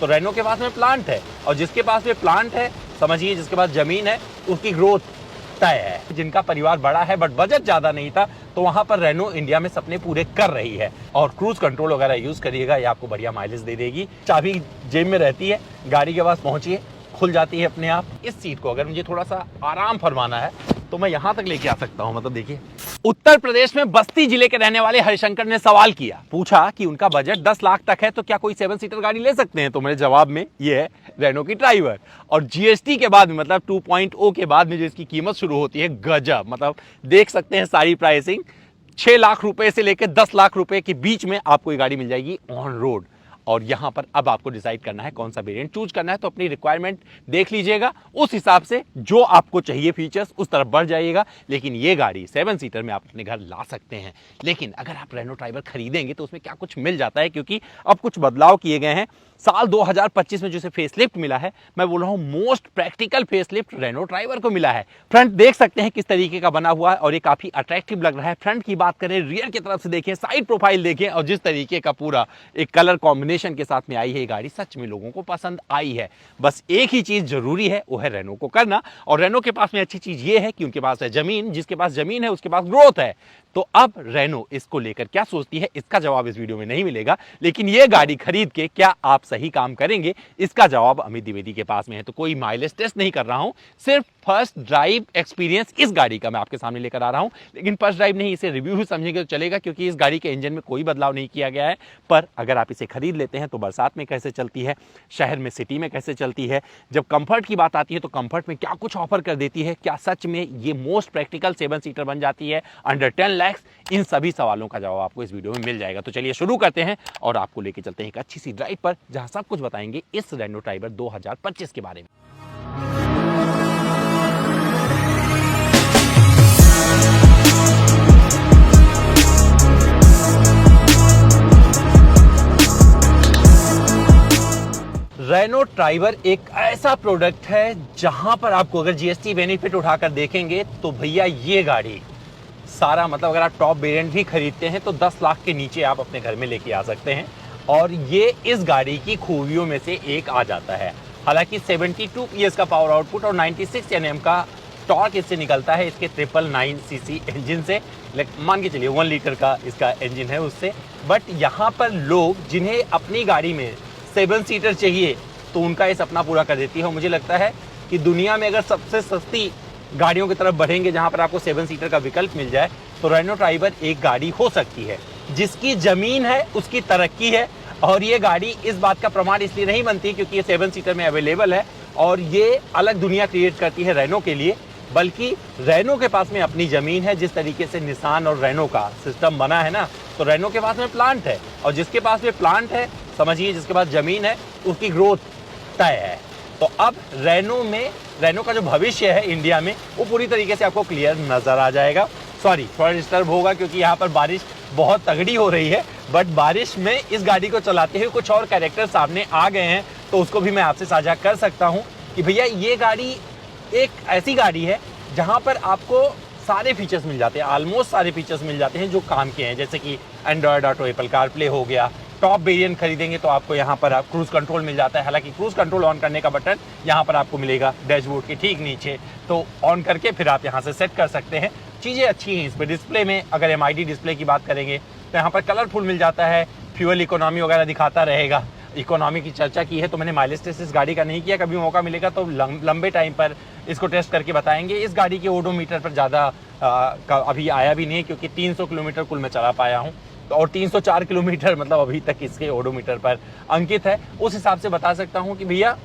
तो रेनो के पास में प्लांट है, और जिसके पास में प्लांट है, समझिए जिसके पास जमीन है, उसकी ग्रोथ तय है। जिनका परिवार बड़ा है बट बजट ज्यादा नहीं था, तो वहां पर रेनो इंडिया में सपने पूरे कर रही है। और क्रूज कंट्रोल वगैरह यूज करिएगा, ये आपको बढ़िया माइलेज दे देगी। चाबी जेब में रहती है, गाड़ी के पास पहुंचिए, खुल जाती है अपने आप। इस सीट को अगर मुझे थोड़ा सा आराम फरमाना है तो मैं यहां तक लेके आ सकता हूं। मतलब देखिए, उत्तर प्रदेश में बस्ती जिले के रहने वाले हरिशंकर ने सवाल किया, पूछा कि उनका बजट 10 लाख तक है तो क्या कोई 7 सीटर गाड़ी ले सकते हैं। तो मेरे जवाब में ये है रेनो की ड्राइवर। और जीएसटी के बाद में, मतलब 2.0 के बाद में जो इसकी कीमत शुरू होती है, गजब। मतलब देख सकते हैं सारी प्राइसिंग 6 लाख रुपए से लेकर 10 लाख रुपए के बीच में आपको ये गाड़ी मिल जाएगी ऑन रोड। और यहां पर अब आपको डिसाइड करना है कौन सा वेरिएंट चूज करना है। तो अपनी रिक्वायरमेंट देख लीजिएगा, उस हिसाब से जो आपको चाहिए फीचर्स उस तरफ बढ़ जाइएगा। लेकिन ये गाड़ी 7 सीटर में आप अपने घर ला सकते हैं। लेकिन अगर आप रेनो ड्राइवर खरीदेंगे तो उसमें क्या कुछ मिल जाता है, क्योंकि अब कुछ बदलाव किए गए हैं। साल 2025 में जिसे फेसलिफ्ट मिला है, मैं बोल रहा हूं most practical facelift Renault driver को मिला है। फ्रंट देख सकते हैं किस तरीके का बना हुआ है और ये काफी अट्रैक्टिव लग रहा है। फ्रंट की बात करें, रियर की तरफ से देखें, साइड प्रोफाइल देखें, और जिस तरीके का पूरा एक कलर कॉम्बिनेशन के साथ में आई है ये गाड़ी, सच में लोगों को पसंद आई है। बस एक ही चीज जरूरी है, वो है रेनो को करना। और रेनो के पास में अच्छी चीज ये है कि उनके पास है जमीन, जिसके पास जमीन है उसके पास ग्रोथ है। तो अब रेनो इसको लेकर क्या सोचती है, इसका जवाब इस वीडियो में नहीं मिलेगा। लेकिन ये गाड़ी खरीद के क्या आप सही काम करेंगे, इसका जवाब अमित द्विवेदी के पास में है। तो कोई माइलेज टेस्ट नहीं कर रहा हूं, सिर्फ फर्स्ट ड्राइव एक्सपीरियंस इस गाड़ी का मैं आपके सामने लेकर आ रहा हूं। लेकिन फर्स्ट ड्राइव नहीं, इसे रिव्यू ही समझेंगे तो चलेगा, क्योंकि इस गाड़ी के इंजन में कोई बदलाव नहीं किया गया है। पर अगर आप इसे खरीद लेते हैं तो बरसात में कैसे चलती है, शहर में, सिटी में कैसे चलती है, जब कंफर्ट की बात आती है तो कंफर्ट में क्या कुछ ऑफर कर देती है, क्या सच में ये मोस्ट प्रैक्टिकल 7 सीटर बन जाती है अंडर 10 लाख, इन सभी सवालों का जवाब आपको इस वीडियो में मिल जाएगा। तो चलिए शुरू करते हैं और आपको लेके चलते हैं एक अच्छी सी ड्राइव पर, जहां सब कुछ बताएंगे इस रेनो ड्राइवर 2025 के बारे में। रेनो ड्राइवर एक ऐसा प्रोडक्ट है जहां पर आपको अगर जीएसटी बेनिफिट उठाकर देखेंगे तो भैया ये गाड़ी सारा, मतलब अगर आप टॉप वेरिएंट भी खरीदते हैं तो 10 लाख के नीचे आप अपने घर में लेके आ सकते हैं। और ये इस गाड़ी की खूबियों में से एक आ जाता है। हालांकि 72 PS का पावर आउटपुट और 96 Nm का टॉर्क इससे निकलता है, इसके 999 सीसी इंजन से। मान के चलिए 1 लीटर का इसका इंजन है उससे। बट यहाँ पर लोग जिन्हें अपनी गाड़ी में 7 सीटर चाहिए तो उनका ये सपना पूरा कर देती है। और मुझे लगता है कि दुनिया में अगर सबसे सस्ती गाड़ियों की तरफ बढ़ेंगे जहां पर आपको 7 सीटर का विकल्प मिल जाए, तो रेनो ड्राइवर एक गाड़ी हो सकती है। जिसकी जमीन है उसकी तरक्की है। और ये गाड़ी इस बात का प्रमाण इसलिए नहीं बनती क्योंकि ये 7 सीटर में अवेलेबल है और ये अलग दुनिया क्रिएट करती है रेनो के लिए, बल्कि रेनो के पास में अपनी जमीन है। जिस तरीके से निसान और रेनो का सिस्टम बना है ना, तो रेनो के पास में प्लांट है, और जिसके पास में प्लांट है, समझिए जिसके पास जमीन है, उसकी ग्रोथ तय है। तो अब रेनो का जो भविष्य है इंडिया में, वो पूरी तरीके से आपको क्लियर नजर आ जाएगा। सॉरी, थोड़ा डिस्टर्ब होगा क्योंकि यहाँ पर बारिश बहुत तगड़ी हो रही है, बट बारिश में इस गाड़ी को चलाते हुए कुछ और कैरेक्टर सामने आ गए हैं, तो उसको भी मैं आपसे साझा कर सकता हूँ कि भैया ये गाड़ी एक ऐसी गाड़ी है जहाँ पर आपको सारे फीचर्स मिल जाते हैं, ऑलमोस्ट सारे फीचर्स मिल जाते हैं जो काम के हैं, जैसे कि एंड्रॉयड ऑटो, एप्पल कारप्ले हो गया। टॉप वेरिएंट खरीदेंगे तो आपको यहाँ पर क्रूज कंट्रोल मिल जाता है। हालांकि क्रूज कंट्रोल ऑन करने का बटन यहाँ पर आपको मिलेगा डैशबोर्ड के ठीक नीचे, तो ऑन करके फिर आप यहाँ से सेट कर सकते हैं। चीज़ें अच्छी हैं इसमें। डिस्प्ले में अगर MID डिस्प्ले की बात करेंगे तो यहाँ पर कलरफुल मिल जाता है, फ्यूल इकोनॉमी वगैरह दिखाता रहेगा। इकोनॉमी की चर्चा की है तो मैंने माइलेज टेस्ट इस गाड़ी का नहीं किया, कभी मौका मिलेगा तो लंबे टाइम पर इसको टेस्ट करके बताएंगे। इस गाड़ी के ओडोमीटर पर ज़्यादा अभी आया भी नहीं, क्योंकि 300 किलोमीटर कुल मैं चला पाया हूँ, और 304 किलोमीटर मतलब अभी तक इसके ओडोमीटर पर अंकित है। उस हिसाब से बता सकता हूँ कि भैया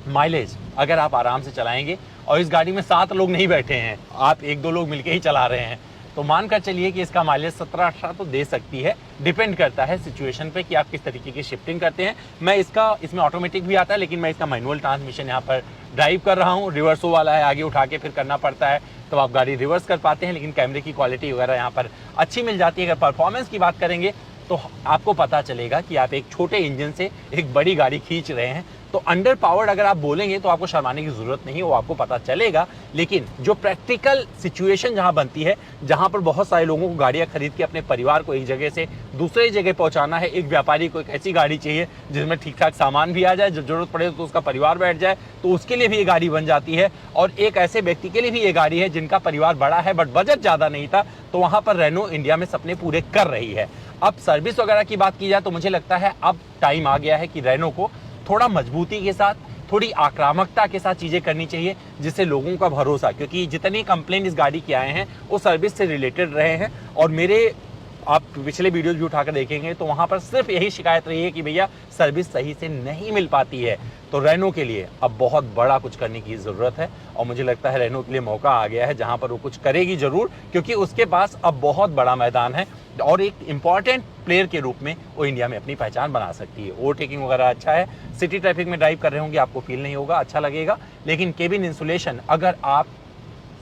माइलेज अगर आप आराम से चलाएंगे, और इस गाड़ी में 7 लोग नहीं बैठे हैं, आप 1-2 लोग मिलके ही चला रहे हैं, तो मानकर चलिए कि इसका माइलेज 17-18 तो दे सकती है। डिपेंड करता है सिचुएशन पे कि आप किस तरीके की शिफ्टिंग करते हैं। इसमें ऑटोमेटिक भी आता है, लेकिन मैं इसका मैनुअल ट्रांसमिशन यहाँ पर ड्राइव कर रहा हूँ। रिवर्सो वाला है, आगे उठा के फिर करना पड़ता है, तो आप गाड़ी रिवर्स कर पाते हैं। लेकिन कैमरे की क्वालिटी वगैरह यहाँ पर अच्छी मिल जाती है। अगर परफॉर्मेंस की बात करेंगे तो आपको पता चलेगा कि आप एक छोटे इंजन से एक बड़ी गाड़ी खींच रहे हैं। तो अंडर पावर्ड अगर आप बोलेंगे तो आपको शर्माने की जरूरत नहीं है, वो आपको पता चलेगा। लेकिन जो प्रैक्टिकल सिचुएशन जहां बनती है, जहां पर बहुत सारे लोगों को गाड़ियां खरीद के अपने परिवार को एक जगह से दूसरे जगह पहुंचाना है, एक व्यापारी को एक ऐसी गाड़ी चाहिए जिसमें ठीक ठाक सामान भी आ जाए, जब जरूरत पड़े तो उसका परिवार बैठ जाए, तो उसके लिए भी ये गाड़ी बन जाती है। और एक ऐसे व्यक्ति के लिए भी ये गाड़ी है जिनका परिवार बड़ा है बट बजट ज्यादा नहीं था, तो वहां पर रेनो इंडिया में सपने पूरे कर रही है। अब सर्विस वगैरह की बात की जाए तो मुझे लगता है अब टाइम आ गया है कि रेनो को थोड़ा मजबूती के साथ, थोड़ी आक्रामकता के साथ चीजें करनी चाहिए, जिससे लोगों का भरोसा, क्योंकि जितनी कंप्लेंट इस गाड़ी के आए हैं वो सर्विस से रिलेटेड रहे हैं। और मेरे आप पिछले वीडियोस भी उठाकर देखेंगे तो वहां पर सिर्फ यही शिकायत रही है कि भैया सर्विस सही से नहीं मिल पाती है। तो रेनो के लिए अब बहुत बड़ा कुछ करने की जरूरत है, और मुझे लगता है रेनो के लिए मौका आ गया है जहां पर वो कुछ करेगी जरूर, क्योंकि उसके पास अब बहुत बड़ा मैदान है और एक इंपॉर्टेंट प्लेयर के रूप में वो इंडिया में अपनी पहचान बना सकती है। ओवरटेकिंग वगैरह अच्छा है, सिटी ट्रैफिक में ड्राइव कर रहे होंगे आपको फील नहीं होगा, अच्छा लगेगा। लेकिन केबिन इंसुलेशन अगर आप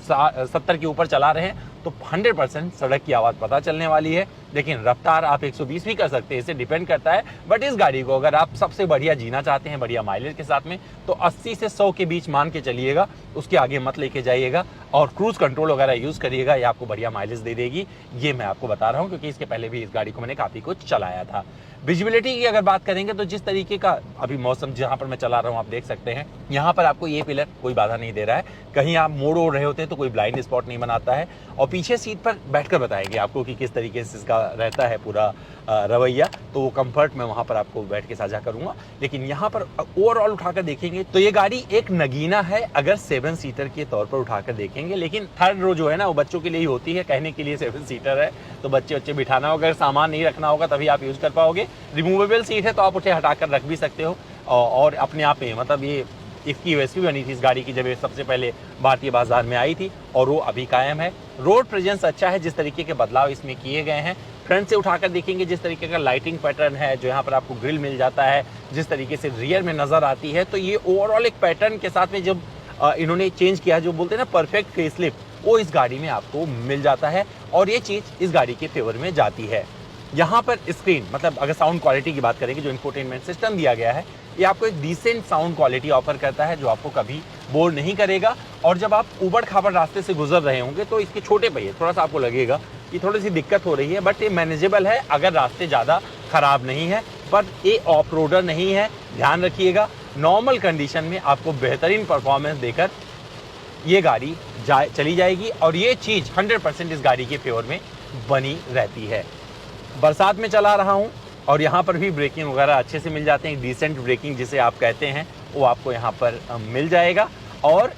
70 के ऊपर चला रहे हैं तो 100% सड़क की आवाज़ पता चलने वाली है। लेकिन रफ्तार आप 120 भी कर सकते हैं, इसे डिपेंड करता है। बट इस गाड़ी को अगर आप सबसे बढ़िया जीना चाहते हैं, बढ़िया माइलेज के साथ में, तो 80 से 100 के बीच मान के चलिएगा, उसके आगे मत लेके जाइएगा। और क्रूज कंट्रोल वगैरह यूज़ करिएगा, ये आपको बढ़िया माइलेज दे देगी, ये मैं आपको बता रहा हूँ, क्योंकि इसके पहले भी इस गाड़ी को मैंने काफ़ी कुछ चलाया था। विजिबिलिटी की अगर बात करेंगे तो जिस तरीके का अभी मौसम जहाँ पर मैं चला रहा हूँ आप देख सकते हैं, यहाँ पर आपको ये पिलर कोई बाधा नहीं दे रहा है। कहीं आप मोड़ ओढ़ रहे होते हैं तो कोई ब्लाइंड स्पॉट नहीं बनाता है। और पीछे सीट पर बैठकर बताएंगे आपको कि किस तरीके से इसका रहता है पूरा रवैया, तो वो कंफर्ट मैं वहाँ पर आपको बैठ के साझा करूँगा। लेकिन यहाँ पर ओवरऑल उठाकर देखेंगे तो ये गाड़ी एक नगीना है अगर 7 सीटर के तौर पर उठाकर देखेंगे। लेकिन थर्ड रो जो है ना वो बच्चों के लिए ही होती है, कहने के लिए 7 सीटर है, तो बच्चे बिठाना होगा, अगर सामान नहीं रखना होगा तभी आप यूज़ कर पाओगे। रिमूवेबल सीट है तो आप उठे हटाकर रख भी सकते हो। और अपने आप में मतलब ये इसकी यूएसपी बनी थी इस गाड़ी की जब ये सबसे पहले भारतीय बाजार में आई थी, और वो अभी कायम है। रोड प्रेजेंस अच्छा है, जिस तरीके के बदलाव इसमें किए गए हैं। फ्रंट से उठाकर देखेंगे जिस तरीके का लाइटिंग पैटर्न है, जो यहाँ पर आपको ग्रिल मिल जाता है, जिस तरीके से रियर में नजर आती है, तो ये ओवरऑल एक पैटर्न के साथ में जब इन्होंने चेंज किया, जो बोलते हैं ना परफेक्ट फेसलिफ्ट, वो इस गाड़ी में आपको मिल जाता है। और ये चीज़ इस गाड़ी के फेवर में जाती है। यहाँ पर स्क्रीन, मतलब अगर साउंड क्वालिटी की बात करेंगे, जो इंफोटेनमेंट सिस्टम दिया गया है, ये आपको एक डिसेंट साउंड क्वालिटी ऑफर करता है, जो आपको कभी बोर नहीं करेगा। और जब आप ऊबड़ खाबड़ रास्ते से गुजर रहे होंगे तो इसके छोटे पहिए थोड़ा सा आपको लगेगा कि थोड़ी सी दिक्कत हो रही है, बट ये मैनेजेबल है अगर रास्ते ज़्यादा खराब नहीं है। पर ये ऑफ रोडर नहीं है, ध्यान रखिएगा। नॉर्मल कंडीशन में आपको बेहतरीन परफॉर्मेंस देकर ये गाड़ी चली जाएगी, और ये चीज़ 100% इस गाड़ी के फेवर में बनी रहती है। बरसात में चला रहा हूँ और यहाँ पर भी ब्रेकिंग वगैरह अच्छे से मिल जाते हैं, डिसेंट ब्रेकिंग जिसे आप कहते हैं वो आपको यहाँ पर मिल जाएगा। और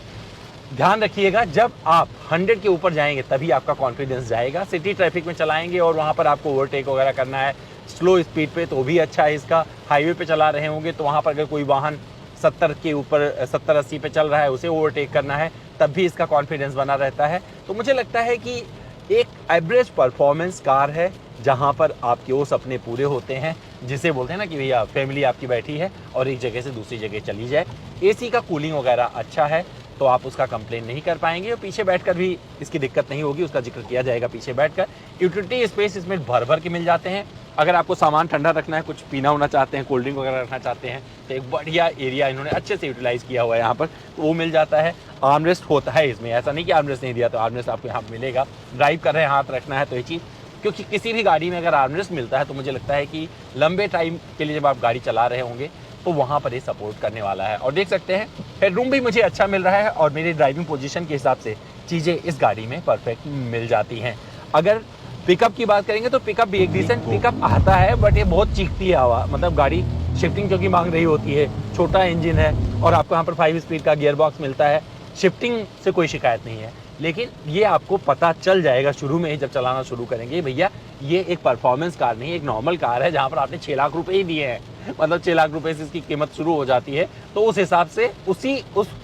ध्यान रखिएगा, जब आप 100 के ऊपर जाएंगे तभी आपका कॉन्फिडेंस जाएगा। सिटी ट्रैफिक में चलाएंगे और वहाँ पर आपको ओवरटेक वगैरह करना है स्लो स्पीड पे, तो भी अच्छा है इसका। हाईवे पे चला रहे होंगे तो वहाँ पर अगर कोई वाहन 70 के ऊपर 70-80 पे चल रहा है, उसे ओवरटेक करना है, तब भी इसका कॉन्फिडेंस बना रहता है। तो मुझे लगता है कि एक एवरेज परफॉर्मेंस कार है, जहां पर आपके वो सपने पूरे होते हैं, जिसे बोलते हैं ना कि भैया फैमिली आपकी बैठी है और एक जगह से दूसरी जगह चली जाए। एसी का कूलिंग वगैरह अच्छा है, तो आप उसका कंप्लेन नहीं कर पाएंगे, और पीछे बैठकर भी इसकी दिक्कत नहीं होगी, उसका जिक्र किया जाएगा पीछे बैठकर। यूटिलिटी स्पेस इसमें भर भर के मिल जाते हैं। अगर आपको सामान ठंडा रखना है, कुछ पीना होना चाहते हैं, कोल्ड ड्रिंक वगैरह रखना चाहते हैं, तो एक बढ़िया एरिया इन्होंने अच्छे से यूटिलाइज़ किया हुआ है यहाँ पर, तो वो मिल जाता है। आर्मरेस्ट होता है इसमें, ऐसा नहीं कि आर्मरेस्ट नहीं दिया, तो आर्मरेस्ट आपको यहाँ मिलेगा। ड्राइव कर रहे हैं, हाथ रखना है, तो ये चीज़, क्योंकि किसी भी गाड़ी में अगर आर्मरेस्ट मिलता है तो मुझे लगता है कि लंबे टाइम के लिए जब आप गाड़ी चला रहे होंगे तो वहाँ पर ये सपोर्ट करने वाला है। और देख सकते हैं हेडरूम भी मुझे अच्छा मिल रहा है, और मेरी ड्राइविंग पोजीशन के हिसाब से चीज़ें इस गाड़ी में परफेक्ट मिल जाती हैं। अगर पिकअप की बात करेंगे तो पिकअप भी एक डिसेंट पिकअप आता है, बट ये बहुत चीखती है हवा, मतलब गाड़ी शिफ्टिंग क्योंकि मांग रही होती है, छोटा इंजन है, और आपको यहाँ पर 5 स्पीड का गियर बॉक्स मिलता है। शिफ्टिंग से कोई शिकायत नहीं है, लेकिन ये आपको पता चल जाएगा शुरू में ही जब चलाना शुरू करेंगे, भैया ये एक परफॉर्मेंस कार नहीं, एक नॉर्मल कार है, जहाँ पर आपने 6 लाख रुपए ही दिए हैं, मतलब 6 लाख रुपए से इसकी कीमत शुरू हो जाती है। तो उस हिसाब से उस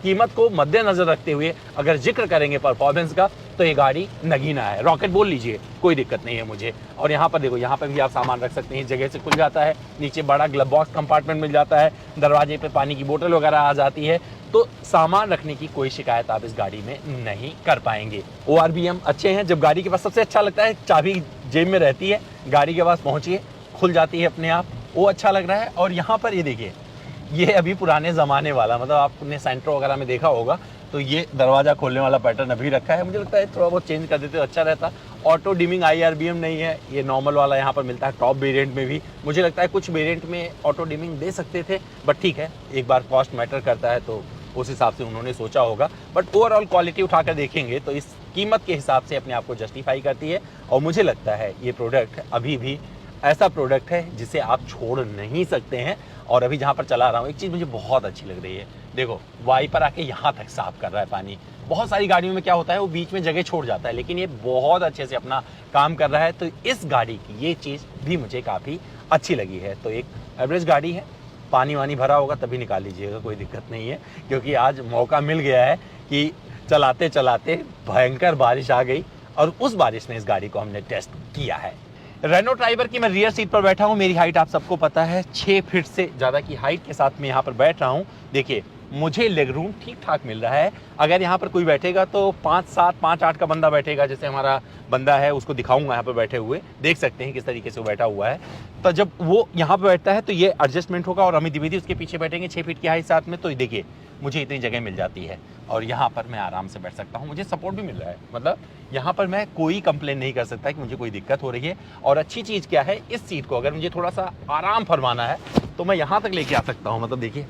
कीमत को मद्देनजर रखते हुए अगर जिक्र करेंगे परफॉर्मेंस का, तो ये गाड़ी नगीना है। रॉकेट बोल लीजिए, कोई दिक्कत नहीं है मुझे। और यहाँ पर देखो, यहाँ पर भी आप सामान रख सकते हैं, इस जगह से खुल जाता है, नीचे बड़ा ग्लव बॉक्स कंपार्टमेंट मिल जाता है, दरवाजे पे पानी की बोतल वगैरह आ जाती है, तो सामान रखने की कोई शिकायत आप इस गाड़ी में नहीं कर पाएंगे। ORBM अच्छे हैं। जब गाड़ी के पास सबसे अच्छा लगता है, चाबी जेब में रहती है, गाड़ी के पास पहुंचिए, खुल जाती है अपने आप, वो अच्छा लग रहा है। और यहाँ पर ये देखिए, ये अभी पुराने ज़माने वाला, मतलब आपने सेंट्रो वगैरह में देखा होगा तो ये दरवाज़ा खोलने वाला पैटर्न अभी रखा है। मुझे लगता है थोड़ा बहुत चेंज कर देते तो अच्छा रहता। ऑटो डिमिंग IRBM नहीं है, ये नॉर्मल वाला यहाँ पर मिलता है। टॉप वेरिएंट में भी मुझे लगता है कुछ वेरिएंट में ऑटो डिमिंग दे सकते थे, बट ठीक है, एक बार कॉस्ट मैटर करता है तो उस हिसाब से उन्होंने सोचा होगा। बट ओवरऑल क्वालिटी उठाकर देखेंगे तो इस कीमत के हिसाब से अपने आप को जस्टिफाई करती है। और मुझे लगता है ये प्रोडक्ट अभी भी ऐसा प्रोडक्ट है जिसे आप छोड़ नहीं सकते हैं। और अभी जहाँ पर चला रहा हूँ, एक चीज़ मुझे बहुत अच्छी लग रही है, देखो वाइपर आके यहाँ तक साफ कर रहा है पानी। बहुत सारी गाड़ियों में क्या होता है, वो बीच में जगह छोड़ जाता है, लेकिन ये बहुत अच्छे से अपना काम कर रहा है। तो इस गाड़ी की ये चीज़ भी मुझे काफ़ी अच्छी लगी है। तो एक एवरेज गाड़ी है, पानी वानी भरा होगा तभी निकाल लीजिएगा, कोई दिक्कत नहीं है, क्योंकि आज मौका मिल गया है कि चलाते चलाते भयंकर बारिश आ गई और उस बारिश में इस गाड़ी को हमने टेस्ट किया है। रेनो ट्राइबर की मैं रियर सीट पर बैठा हूँ। मेरी हाइट आप सबको पता है, 6 फीट से ज़्यादा की हाइट के साथ मैं यहाँ पर बैठ रहा हूँ। देखिए मुझे लेग रूम ठीक ठाक मिल रहा है। अगर यहाँ पर कोई बैठेगा तो 5-7, 5-8 का बंदा बैठेगा। जैसे हमारा बंदा है, उसको दिखाऊंगा यहाँ पर बैठे हुए, देख सकते हैं किस तरीके से वो बैठा हुआ है। तो जब वो यहाँ पर बैठता है तो ये एडजस्टमेंट होगा और अमित द्विवेदी उसके पीछे बैठेंगे 6 फीट की हाइट साथ में। तो देखिए मुझे इतनी जगह मिल जाती है और यहाँ पर मैं आराम से बैठ सकता हूँ। मुझे सपोर्ट भी मिल रहा है, मतलब यहाँ पर मैं कोई कंप्लेन नहीं कर सकता कि मुझे कोई दिक्कत हो रही है। और अच्छी चीज़ क्या है, इस सीट को अगर मुझे थोड़ा सा आराम फरमाना है तो मैं यहाँ तक लेके आ सकता हूँ। मतलब देखिए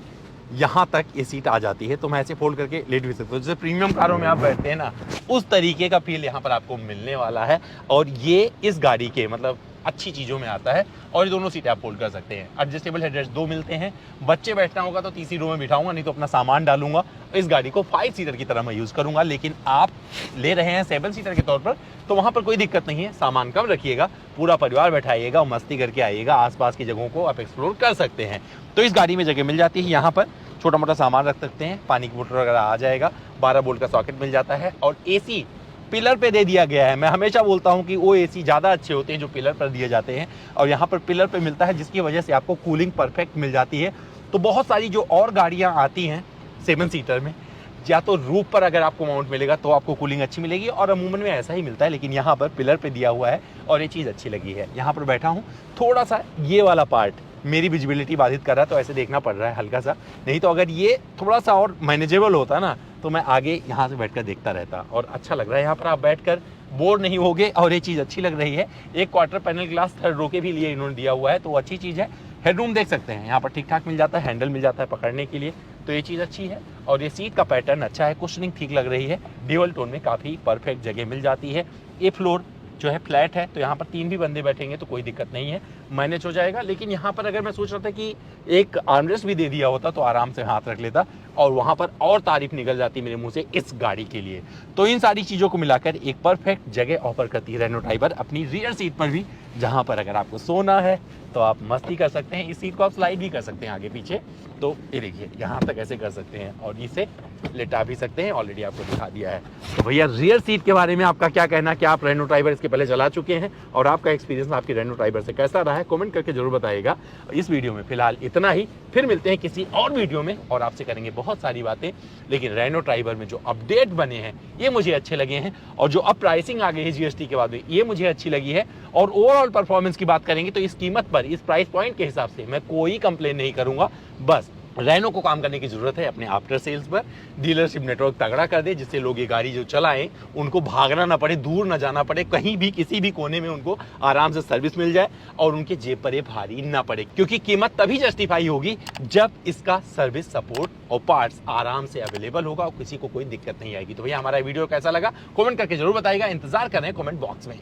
यहाँ तक ये सीट आ जाती है, तो मैं ऐसे फोल्ड करके लेट भी सकता हूँ। जैसे प्रीमियम कारों में आप बैठते हैं ना, उस तरीके का फील यहाँ पर आपको मिलने वाला है। और ये इस गाड़ी के मतलब अच्छी चीज़ों में आता है। और ये दोनों सीटें आप फोल्ड कर सकते हैं। एडजस्टेबल हेडरेस्ट 2 मिलते हैं। बच्चे बैठना होगा तो तीसरी रो में बिठाऊंगा, नहीं तो अपना सामान डालूंगा। इस गाड़ी को 5 सीटर की तरह मैं यूज़ करूंगा, लेकिन आप ले रहे हैं 7 सीटर के तौर पर तो वहाँ पर कोई दिक्कत नहीं है। सामान कम रखिएगा, पूरा परिवार बैठाइएगा और मस्ती करके आइएगा। आसपास की जगहों को आप एक्सप्लोर कर सकते हैं। तो इस गाड़ी में जगह मिल जाती है। यहाँ पर छोटा मोटा सामान रख सकते हैं, पानी की बोतल वगैरह आ जाएगा, 12 वोल्ट का सॉकेट मिल जाता है। और AC पिलर पे दे दिया गया है। मैं हमेशा बोलता हूं कि वो AC ज़्यादा अच्छे होते हैं जो पिलर पर दिए जाते हैं, और यहाँ पर पिलर पे मिलता है, जिसकी वजह से आपको कूलिंग परफेक्ट मिल जाती है। तो बहुत सारी जो और गाड़ियाँ आती हैं 7 सीटर में, या तो रूफ पर अगर आपको माउंट मिलेगा तो आपको कूलिंग अच्छी मिलेगी, और अमूमन में ऐसा ही मिलता है, लेकिन यहाँ पर पिलर पे दिया हुआ है और ये चीज़ अच्छी लगी है। यहाँ पर बैठा हूँ, थोड़ा सा ये वाला पार्ट मेरी विजिबिलिटी बाधित कर रहा है, तो ऐसे देखना पड़ रहा है हल्का सा। नहीं तो अगर ये थोड़ा सा और मैनेजेबल होता ना तो मैं आगे यहाँ से बैठकर देखता रहता। और अच्छा लग रहा है, यहाँ पर आप बैठकर बोर नहीं होगे। और ये चीज़ अच्छी लग रही है, एक क्वार्टर पैनल ग्लास 3rd रो के भी लिए इन्होंने दिया हुआ है, तो अच्छी चीज़ है। हेडरूम देख सकते हैं, यहाँ पर ठीक ठाक मिल जाता है, हैंडल मिल जाता है पकड़ने के लिए, तो ये चीज़ अच्छी है। और ये सीट का पैटर्न अच्छा है, कुशनिंग ठीक लग रही है, ड्यूअल टोन में काफ़ी परफेक्ट जगह मिल जाती है। ये फ्लोर जो है फ्लैट है, तो यहाँ पर 3 भी बंदे बैठेंगे तो कोई दिक्कत नहीं है, मैनेज हो जाएगा। लेकिन यहाँ पर अगर मैं सोच रहा था कि एक आर्मरेस्ट भी दे दिया होता तो आराम से हाथ रख लेता, और वहाँ पर और तारीफ निकल जाती मेरे मुंह से इस गाड़ी के लिए। तो इन सारी चीज़ों को मिलाकर एक परफेक्ट जगह ऑफर करती है रेनो ट्राइबर अपनी रियर सीट पर भी, जहाँ पर अगर आपको सोना है तो आप मस्ती कर सकते हैं। इस सीट को आप स्लाइड भी कर सकते हैं आगे पीछे, तो ये देखिए यहाँ तक ऐसे कर सकते हैं, और इसे लेटा भी सकते हैं, ऑलरेडी आपको दिखा दिया है। तो भैया रियर सीट के बारे में आपका क्या कहना, क्या आप रेनो ट्राइबर इसके पहले चला चुके हैं, और आपका एक्सपीरियंस आपकी रेनो ट्राइबर से कैसा रहा है, कमेंट करके जरूर बताइएगा। इस वीडियो में फिलहाल इतना ही, फिर मिलते हैं किसी और वीडियो में और आपसे करेंगे बहुत सारी बातें। लेकिन रेनो ट्राइबर में जो अपडेट बने हैं ये मुझे अच्छे लगे हैं, और जो अब प्राइसिंग आ गई है GST के बाद में ये मुझे अच्छी लगी है। और ओवरऑल परफॉर्मेंस की बात करेंगे तो इस कीमत पर, इस प्राइस पॉइंट के हिसाब से मैं कोई कंप्लेन नहीं करूंगा। बस रेनो को काम करने की जरूरत है अपने आफ्टर सेल्स पर, डीलरशिप नेटवर्क तगड़ा कर दे, जिससे लोग ये गाड़ी जो चलाएं उनको भागना ना पड़े, दूर ना जाना पड़े, कहीं भी किसी भी कोने में उनको आराम से सर्विस मिल जाए और उनके जेब पर ये भारी ना पड़े। क्योंकि कीमत तभी जस्टिफाई होगी जब इसका सर्विस सपोर्ट और पार्ट्स आराम से अवेलेबल होगा और किसी को कोई दिक्कत नहीं आएगी। तो भैया हमारा वीडियो कैसा लगा कमेंट करके जरूर बताइएगा, इंतजार कर रहे हैं कमेंट बॉक्स में।